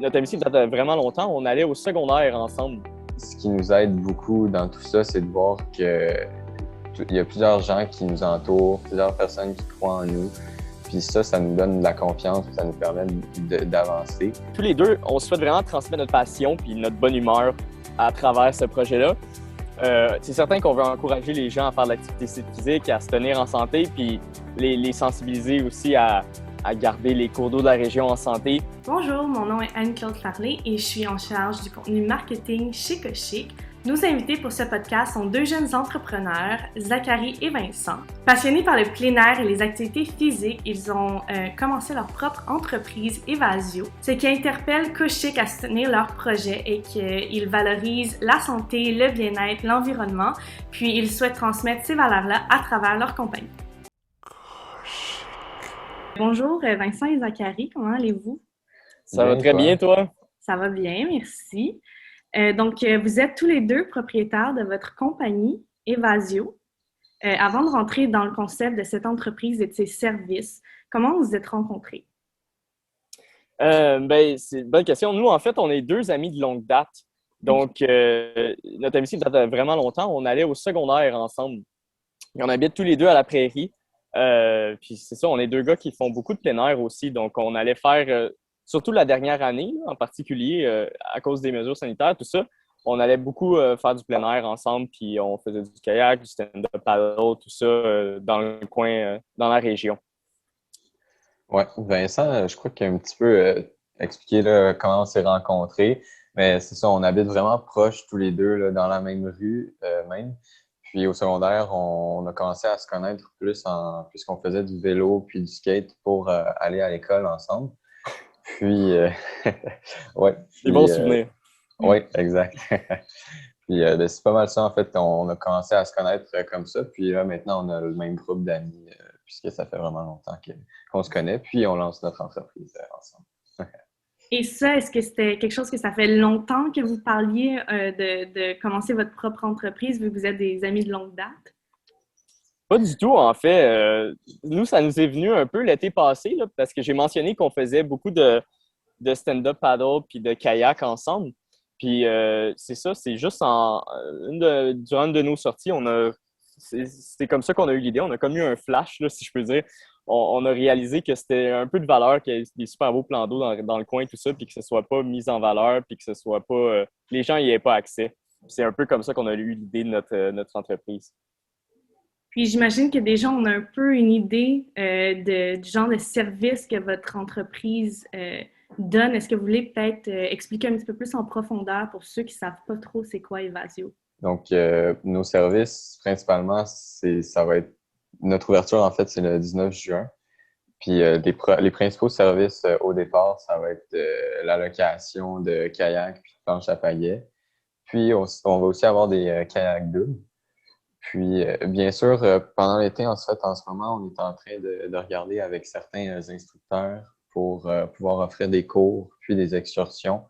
notre amitié date de vraiment longtemps. On allait au secondaire ensemble. Ce qui nous aide beaucoup dans tout ça, c'est de voir qu'il y a plusieurs gens qui nous entourent, plusieurs personnes qui croient en nous. Puis ça nous donne de la confiance, ça nous permet d'avancer. Tous les deux, on souhaite vraiment transmettre notre passion puis notre bonne humeur à travers ce projet-là. C'est certain qu'on veut encourager les gens à faire de l'activité physique, à se tenir en santé, puis les sensibiliser aussi à garder les cours d'eau de la région en santé. Bonjour, mon nom est Anne-Claude Farley et je suis en charge du contenu marketing chez Cochic. Nos invités pour ce podcast sont deux jeunes entrepreneurs, Zachary et Vincent. Passionnés par le plein air et les activités physiques, ils ont commencé leur propre entreprise Evasio. Ce qui interpelle Cochic à soutenir leur projet est qu'ils valorisent la santé, le bien-être, l'environnement, puis ils souhaitent transmettre ces valeurs-là à travers leur compagnie. Bonjour Vincent et Zachary, comment allez-vous? Ça va très bien, toi? Ça va bien, merci. Donc, vous êtes tous les deux propriétaires de votre compagnie Evasio. Avant de rentrer dans le concept de cette entreprise et de ses services, comment vous vous êtes rencontrés? C'est une bonne question. Nous, en fait, on est deux amis de longue date. Donc, notre amitié date de vraiment longtemps. On allait au secondaire ensemble. Et on habite tous les deux à la prairie. Puis c'est ça, on est deux gars qui font beaucoup de plein air aussi. Donc, on allait faire, surtout la dernière année en particulier, à cause des mesures sanitaires, tout ça, on allait beaucoup faire du plein air ensemble. Puis on faisait du kayak, du stand-up paddle, tout ça dans le coin, dans la région. Ouais, Vincent, je crois qu'il a un petit peu expliqué là, comment on s'est rencontrés. Mais c'est ça, on habite vraiment proches tous les deux là, dans la même rue même. Puis au secondaire, on a commencé à se connaître plus puisqu'on faisait du vélo puis du skate pour aller à l'école ensemble. Puis, ouais. Des bons souvenirs. Oui, exact. Puis c'est pas mal ça, en fait. On a commencé à se connaître comme ça. Puis là, maintenant, on a le même groupe d'amis puisque ça fait vraiment longtemps qu'on se connaît. Puis on lance notre entreprise ensemble. Et ça, est-ce que c'était quelque chose que ça fait longtemps que vous parliez de commencer votre propre entreprise vu que vous êtes des amis de longue date? Pas du tout, en fait. Nous, ça nous est venu un peu l'été passé, là, parce que j'ai mentionné qu'on faisait beaucoup de stand-up paddle puis de kayak ensemble. Puis c'est ça, c'est juste durant une de nos sorties, c'est comme ça qu'on a eu l'idée. On a comme eu un flash, là, si je peux dire. On a réalisé que c'était un peu de valeur, qu'il y ait des super beaux plans d'eau dans le coin, tout ça, puis que ce soit pas mis en valeur, puis que ce soit pas... les gens n'y aient pas accès. C'est un peu comme ça qu'on a eu l'idée de notre entreprise. Puis j'imagine que déjà, on a un peu une idée du genre de service que votre entreprise donne. Est-ce que vous voulez peut-être expliquer un petit peu plus en profondeur pour ceux qui ne savent pas trop c'est quoi Evasio? Donc, nos services, principalement, ça va être... Notre ouverture, en fait, c'est le 19 juin. Puis les principaux services au départ, ça va être la location de kayak puis de planches à pagaie. Puis, on va aussi avoir des kayaks doubles. Puis, bien sûr, pendant l'été, en fait, en ce moment, on est en train de regarder avec certains instructeurs pour pouvoir offrir des cours puis des excursions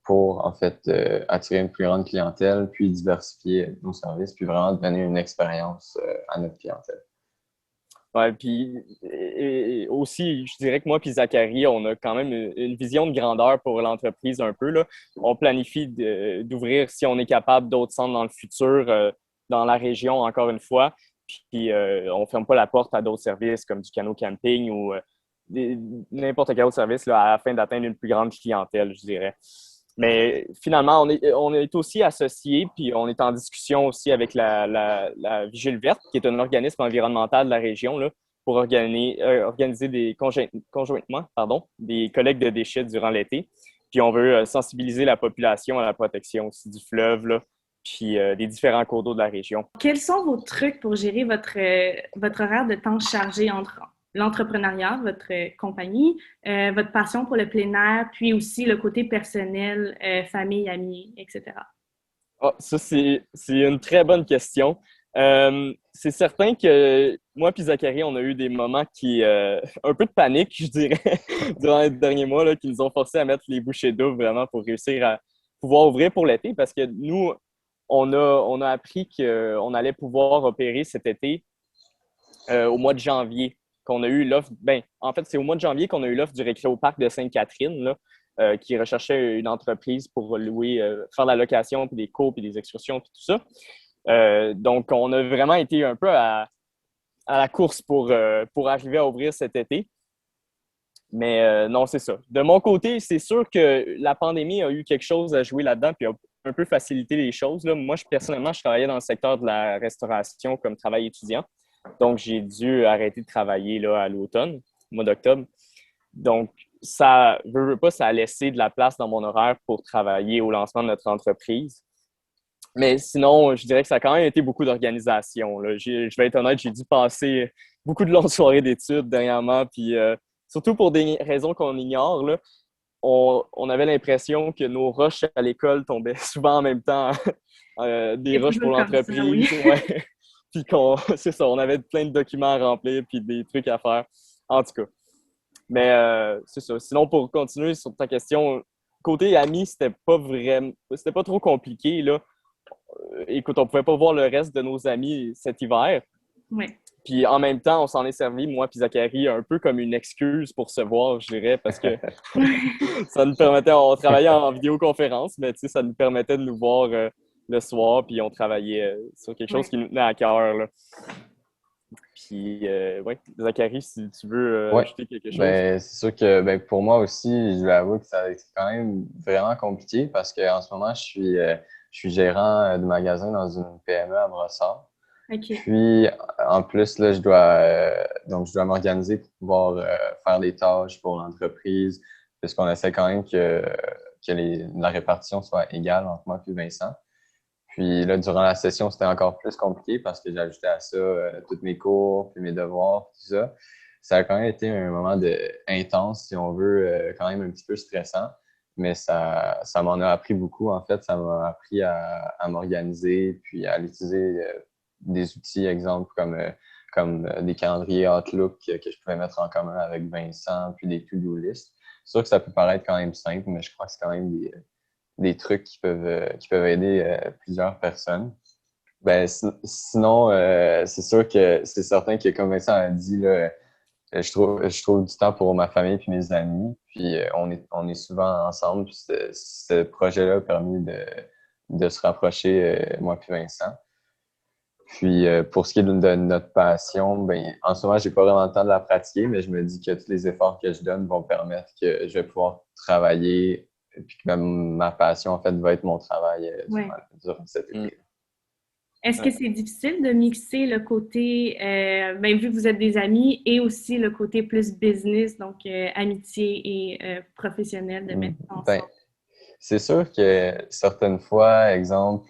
pour, en fait, attirer une plus grande clientèle puis diversifier nos services puis vraiment donner une expérience à notre clientèle. Ouais, puis et aussi, je dirais que moi puis Zachary, on a quand même une vision de grandeur pour l'entreprise un peu, là. On planifie d'ouvrir, si on est capable, d'autres centres dans le futur, dans la région, encore une fois. Puis on ne ferme pas la porte à d'autres services comme du canot camping ou n'importe quel autre service là, afin d'atteindre une plus grande clientèle, je dirais. Mais finalement, on est aussi associés, puis on est en discussion aussi avec la Vigile Verte, qui est un organisme environnemental de la région, là, pour organiser conjointement des collectes de déchets durant l'été. Puis on veut sensibiliser la population à la protection aussi du fleuve, là, puis des différents cours d'eau de la région. Quels sont vos trucs pour gérer votre horaire de temps chargé entre l'entrepreneuriat, votre compagnie, votre passion pour le plein air, puis aussi le côté personnel, famille, amis, etc.? Ah, ça, c'est une très bonne question. C'est certain que moi et Zachary, on a eu des moments un peu de panique, je dirais, durant les derniers mois, là, qui nous ont forcés à mettre les bouchées doubles vraiment pour réussir à pouvoir ouvrir pour l'été parce que nous, on a appris qu'on allait pouvoir opérer cet été au mois de janvier qu'on a eu l'offre. Ben, en fait, c'est au mois de janvier qu'on a eu l'offre du Récréoparc de Sainte-Catherine, là, qui recherchait une entreprise pour louer, faire de la location, puis des cours, puis des excursions, puis tout ça. Donc, on a vraiment été un peu à la course pour arriver à ouvrir cet été. Mais non, c'est ça. De mon côté, c'est sûr que la pandémie a eu quelque chose à jouer là-dedans puis a un peu facilité les choses, là. Moi, personnellement, je travaillais dans le secteur de la restauration comme travail étudiant. Donc, j'ai dû arrêter de travailler là, à l'automne, au mois d'octobre. Donc, ça veut pas, ça a laissé de la place dans mon horaire pour travailler au lancement de notre entreprise. Mais sinon, je dirais que ça a quand même été beaucoup d'organisation, là. Je vais être honnête, j'ai dû passer beaucoup de longues soirées d'études dernièrement, puis surtout pour des raisons qu'on ignore, là, on avait l'impression que nos rushs à l'école tombaient souvent en même temps, des C'est rushs pour toujours comme ça, oui. l'entreprise. Ouais. Puis c'est ça, on avait plein de documents à remplir puis des trucs à faire. En tout cas. Mais c'est ça. Sinon, pour continuer sur ta question, côté amis, c'était pas trop compliqué, là. Écoute, on pouvait pas voir le reste de nos amis cet hiver. Ouais. Puis en même temps, on s'en est servi, moi puis Zachary, un peu comme une excuse pour se voir, je dirais, parce que ça nous permettait, on travaillait en vidéoconférence, mais tu sais, ça nous permettait de nous voir le soir, puis on travaillait sur quelque chose qui nous tenait à cœur, là. Puis, ouais, Zachary, si tu veux ajouter quelque chose. Ben, c'est sûr que pour moi aussi, je vais avouer que ça a été quand même vraiment compliqué parce qu'en ce moment, je suis gérant de magasin dans une PME à Brossard. Okay. Puis, en plus, là, je dois m'organiser pour pouvoir faire des tâches pour l'entreprise, puisqu'on essaie quand même que la répartition soit égale entre moi et Vincent. Puis là, durant la session, c'était encore plus compliqué parce que j'ai ajouté à ça tous mes cours, puis mes devoirs, tout ça. Ça a quand même été un moment intense, si on veut, quand même un petit peu stressant, mais ça m'en a appris beaucoup, en fait. Ça m'a appris à m'organiser, puis à utiliser des outils, exemple, comme des calendriers Outlook que je pouvais mettre en commun avec Vincent, puis des to-do lists. C'est sûr que ça peut paraître quand même simple, mais je crois que c'est quand même des trucs qui peuvent aider plusieurs personnes. Ben, sinon, c'est sûr que c'est certain que, comme Vincent a dit, là, je trouve du temps pour ma famille puis mes amis. Puis on est souvent ensemble. Puis ce projet-là a permis de se rapprocher, moi puis Vincent. Puis pour ce qui est de notre passion, ben, en ce moment, j'ai pas vraiment le temps de la pratiquer, mais je me dis que tous les efforts que je donne vont permettre que je vais pouvoir travailler, puis que ma passion, en fait, va être mon travail durant cet été. Est-ce que c'est difficile de mixer le côté, vu que vous êtes des amis, et aussi le côté plus business, donc amitié et professionnel, de mettre ça ensemble? Ben, c'est sûr que certaines fois, exemple,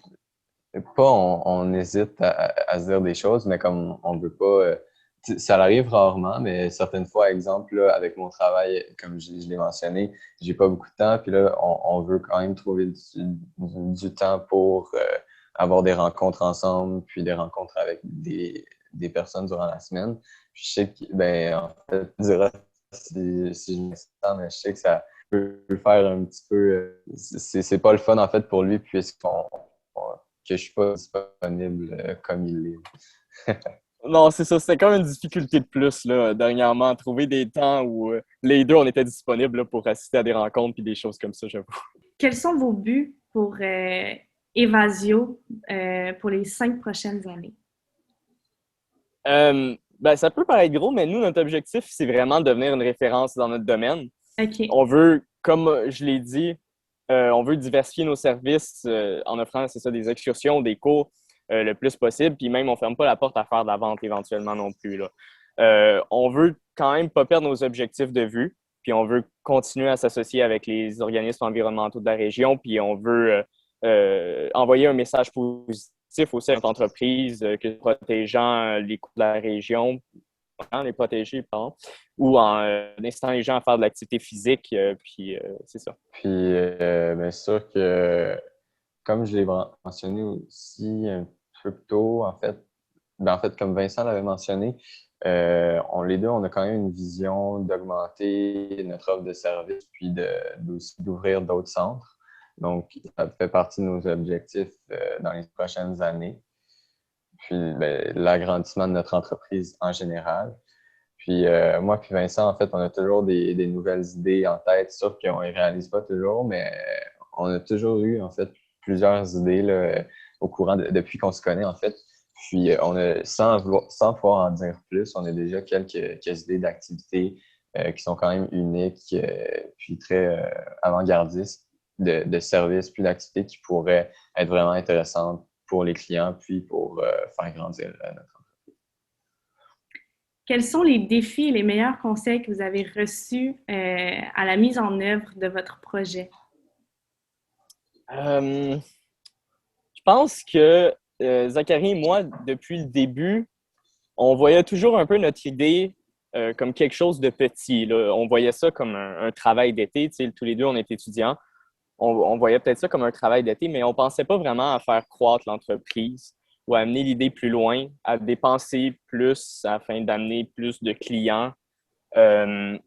on hésite à se dire des choses, mais comme on veut pas, ça arrive rarement, mais certaines fois, exemple, là, avec mon travail, comme je l'ai mentionné, j'ai pas beaucoup de temps, puis là, on veut quand même trouver du temps pour avoir des rencontres ensemble, puis des rencontres avec des personnes durant la semaine. Puis je sais que, en fait, tu diras si je me sens, mais je sais que ça peut faire un petit peu, c'est pas le fun, en fait, pour lui, que je suis pas disponible comme il l'est. Non, c'est ça. C'était comme une difficulté de plus, là, dernièrement, trouver des temps où les deux, on était disponibles là, pour assister à des rencontres et des choses comme ça, j'avoue. Quels sont vos buts pour Evasio pour les 5 prochaines années? Ça peut paraître gros, mais nous, notre objectif, c'est vraiment de devenir une référence dans notre domaine. Okay. On veut, comme je l'ai dit, on veut diversifier nos services en offrant, c'est ça, des excursions, des cours le plus possible. Puis même, on ne ferme pas la porte à faire de la vente éventuellement non plus, là. On veut quand même pas perdre nos objectifs de vue. Puis on veut continuer à s'associer avec les organismes environnementaux de la région. Puis on veut envoyer un message positif aussi à notre entreprise, que protégeant les coûts de la région, les protéger, pardon, ou en incitant les gens à faire de l'activité physique, puis c'est ça. Puis, bien sûr que, comme je l'ai mentionné aussi un peu plus tôt, en fait, comme Vincent l'avait mentionné, les deux, on a quand même une vision d'augmenter notre offre de services, puis d'ouvrir d'autres centres. Donc, ça fait partie de nos objectifs dans les prochaines années. Puis, l'agrandissement de notre entreprise en général. Puis moi puis Vincent, en fait, on a toujours des nouvelles idées en tête, sauf qu'on ne les réalise pas toujours, mais on a toujours eu, en fait, plusieurs idées là, au courant depuis qu'on se connaît, en fait. Puis sans pouvoir en dire plus, on a déjà quelques idées d'activités qui sont quand même uniques, puis très avant-gardistes de services, puis d'activités qui pourraient être vraiment intéressantes pour les clients, puis pour faire grandir notre. Quels sont les défis et les meilleurs conseils que vous avez reçus à la mise en œuvre de votre projet? Je pense que Zachary et moi, depuis le début, on voyait toujours un peu notre idée comme quelque chose de petit, là. On voyait ça comme un travail d'été. Tu sais, tous les deux, on est étudiants. On voyait peut-être ça comme un travail d'été, mais on ne pensait pas vraiment à faire croître l'entreprise ou à amener l'idée plus loin, à dépenser plus afin d'amener plus de clients. Euh,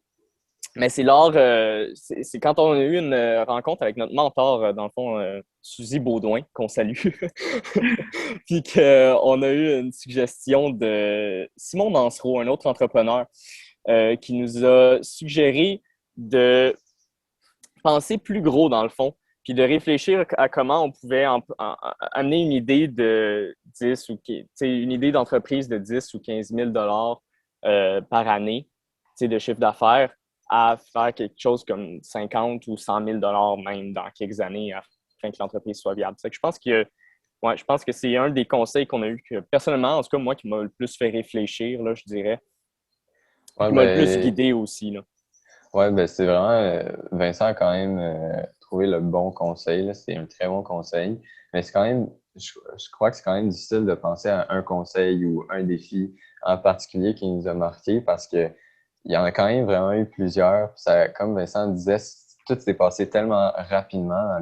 mais c'est lors, c'est quand on a eu une rencontre avec notre mentor, dans le fond, Suzy Baudouin, qu'on salue, puis qu'on a eu une suggestion de Simon Mansereau, un autre entrepreneur, qui nous a suggéré de penser plus gros dans le fond, puis de réfléchir à comment on pouvait amener une idée de 10 ou une idée d'entreprise de 10 ou 15 000 par année de chiffre d'affaires à faire quelque chose comme 50 ou 100 000 même dans quelques années afin que l'entreprise soit viable. Je pense je pense que c'est un des conseils qu'on a eu que personnellement, en tout cas moi, qui m'a le plus fait réfléchir, là, je dirais, Ouais, qui m'a le plus ben, guidé aussi. Là. ouais, ben c'est vraiment Vincent a quand même trouvé le bon conseil, là. C'est un très bon conseil. Mais c'est quand même, je crois que c'est quand même difficile de penser à un conseil ou un défi en particulier qui nous a marqué parce que il y en a quand même vraiment eu plusieurs. Ça, comme Vincent disait, tout s'est passé tellement rapidement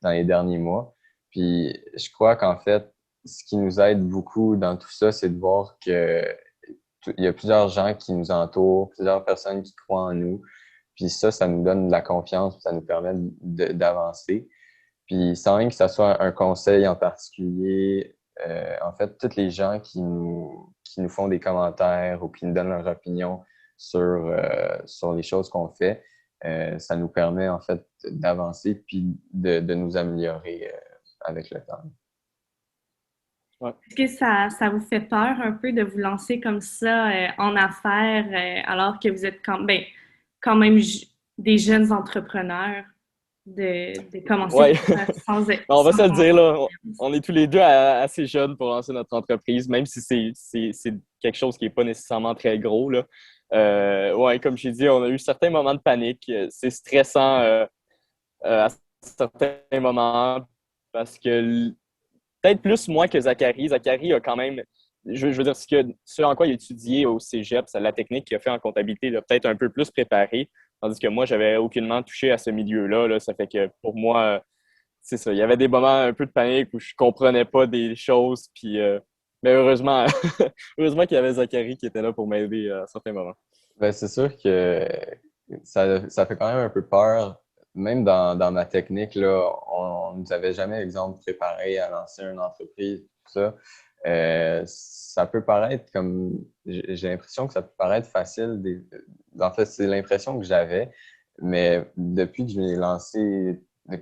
dans les derniers mois. Puis je crois qu'en fait, ce qui nous aide beaucoup dans tout ça, c'est de voir que il y a plusieurs gens qui nous entourent, plusieurs personnes qui croient en nous. Puis ça nous donne de la confiance, ça nous permet d'avancer. Puis sans même que ce soit un conseil en particulier, en fait, tous les gens qui nous font des commentaires ou qui nous donnent leur opinion sur les choses qu'on fait, ça nous permet en fait d'avancer puis de nous améliorer avec le temps. Ouais. Est-ce que ça vous fait peur un peu de vous lancer comme ça en affaires alors que vous êtes quand même des jeunes entrepreneurs de commencer Ouais. comme ça On va se le sans dire, là, on est tous les deux assez jeunes pour lancer notre entreprise, même si c'est quelque chose qui n'est pas nécessairement très gros. Là. Ouais, comme j'ai dit, on a eu certains moments de panique. C'est stressant à certains moments parce que peut-être plus moi que Zachary. Zachary a quand même, je veux dire, ce en quoi il a étudié au cégep, c'est la technique qu'il a fait en comptabilité, il a peut-être un peu plus préparé, tandis que moi, j'avais aucunement touché à ce milieu-là. Là. Ça fait que pour moi, c'est ça. Il y avait des moments un peu de panique où je comprenais pas des choses. Puis, mais heureusement, heureusement qu'il y avait Zachary qui était là pour m'aider à certains moments. Ben, c'est sûr que ça fait quand même un peu peur. Même dans ma technique, là, on ne nous avait jamais, exemple, préparé à lancer une entreprise, tout ça. Ça peut paraître comme... J'ai l'impression que ça peut paraître facile. En fait, c'est l'impression que j'avais. Mais depuis que je l'ai lancé,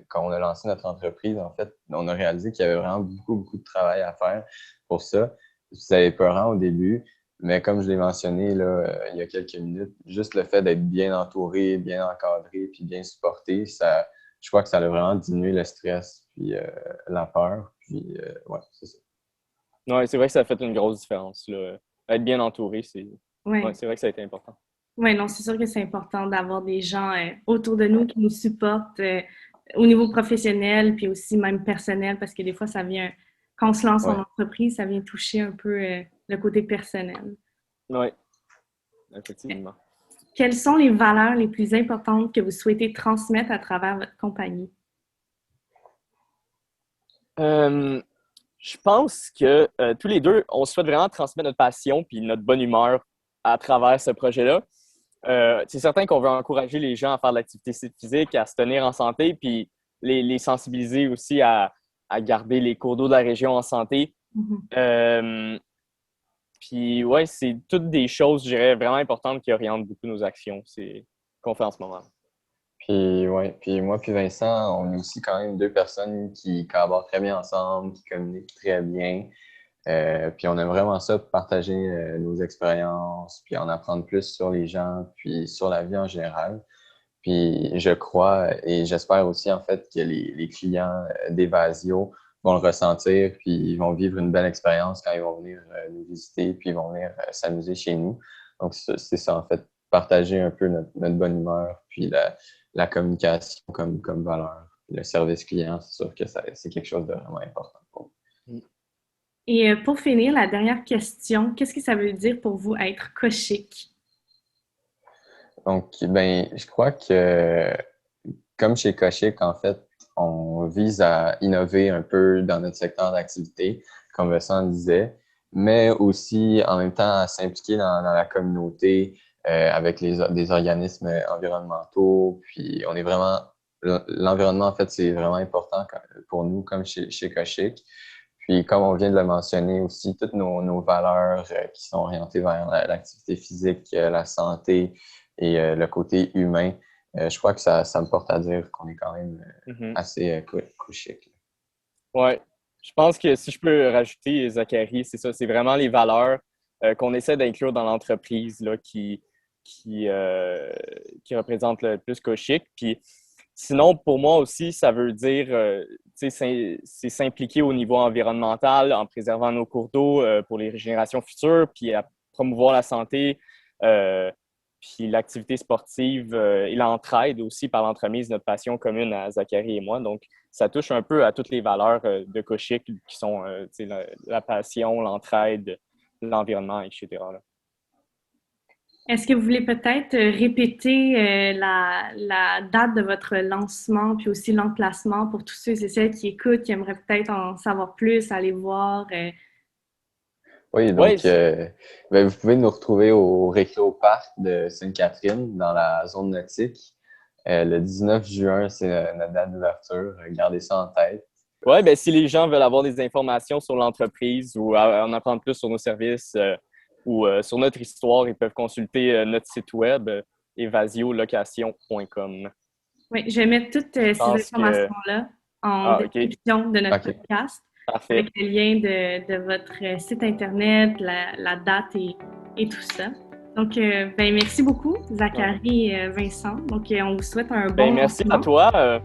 quand on a lancé notre entreprise, en fait, on a réalisé qu'il y avait vraiment beaucoup, beaucoup de travail à faire pour ça. C'était peurant au début. Mais comme je l'ai mentionné là, il y a quelques minutes, juste le fait d'être bien entouré, bien encadré, puis bien supporté, je crois que ça a vraiment diminué le stress, puis la peur. Puis, ouais, c'est ça. Ouais, c'est vrai que ça a fait une grosse différence. Là. Être bien entouré, Ouais. c'est vrai que ça a été important. Oui, non, c'est sûr que c'est important d'avoir des gens autour de nous qui nous supportent au niveau professionnel, puis aussi même personnel, parce que des fois, quand on se lance en Ouais. entreprise, ça vient toucher un peu le côté personnel. Oui, effectivement. Quelles sont les valeurs les plus importantes que vous souhaitez transmettre à travers votre compagnie? Euh, je pense que tous les deux, on souhaite vraiment transmettre notre passion puis notre bonne humeur à travers ce projet-là. C'est certain qu'on veut encourager les gens à faire de l'activité physique, à se tenir en santé, puis les sensibiliser aussi à garder les cours d'eau de la région en santé. Mhm. Euh, Puis ouais, c'est toutes des choses, je dirais, vraiment importantes qui orientent beaucoup nos actions. C'est qu'on fait en ce moment. Puis, ouais, puis moi puis Vincent, on est aussi quand même deux personnes qui collaborent très bien ensemble, qui communiquent très bien. Puis on aime vraiment ça, partager nos expériences, puis en apprendre plus sur les gens, puis sur la vie en général. Puis je crois et j'espère aussi en fait que les clients d'Evasio vont le ressentir, puis ils vont vivre une belle expérience quand ils vont venir nous visiter, puis ils vont venir s'amuser chez nous. Donc c'est ça en fait, partager un peu notre bonne humeur, puis la communication comme valeur. Puis le service client, c'est sûr que c'est quelque chose de vraiment important pour nous. Et pour finir, la dernière question, qu'est-ce que ça veut dire pour vous être cochique? Donc, ben, je crois que comme chez Cochic, en fait, on vise à innover un peu dans notre secteur d'activité, comme Vincent le disait, mais aussi en même temps à s'impliquer dans la communauté avec des organismes environnementaux. Puis on est vraiment l'environnement, en fait, c'est vraiment important pour nous, comme chez Cochic. Puis, comme on vient de le mentionner aussi, toutes nos valeurs qui sont orientées vers l'activité physique, la santé et le côté humain, je crois que ça me porte à dire qu'on est quand même assez chic. Ouais. Je pense que si je peux rajouter, Zachary, c'est ça, c'est vraiment les valeurs qu'on essaie d'inclure dans l'entreprise là, qui représentent le plus Cochic. Puis sinon, pour moi aussi, ça veut dire c'est s'impliquer au niveau environnemental en préservant nos cours d'eau pour les générations futures, puis à promouvoir la santé, puis l'activité sportive et l'entraide aussi par l'entremise de notre passion commune à Zachary et moi. Donc, ça touche un peu à toutes les valeurs de Cochic qui sont la passion, l'entraide, l'environnement, etc. Là. Est-ce que vous voulez peut-être répéter la date de votre lancement, puis aussi l'emplacement pour tous ceux et celles qui écoutent, qui aimeraient peut-être en savoir plus, aller voir? Oui, donc ben, vous pouvez nous retrouver au Récréo-Parc de Sainte-Catherine, dans la zone nautique. Le 19 juin, c'est notre date d'ouverture. Gardez ça en tête. Oui, ben, si les gens veulent avoir des informations sur l'entreprise ou en apprendre plus sur nos services ou sur notre histoire, ils peuvent consulter notre site web evasiolocation.com. Oui, je vais mettre toutes ces informations-là en description de notre podcast. Parfait. Avec le lien de votre site Internet, la date et tout ça. Donc, ben, merci beaucoup, Zachary et Vincent. Donc, on vous souhaite un bon merci lancement. à toi.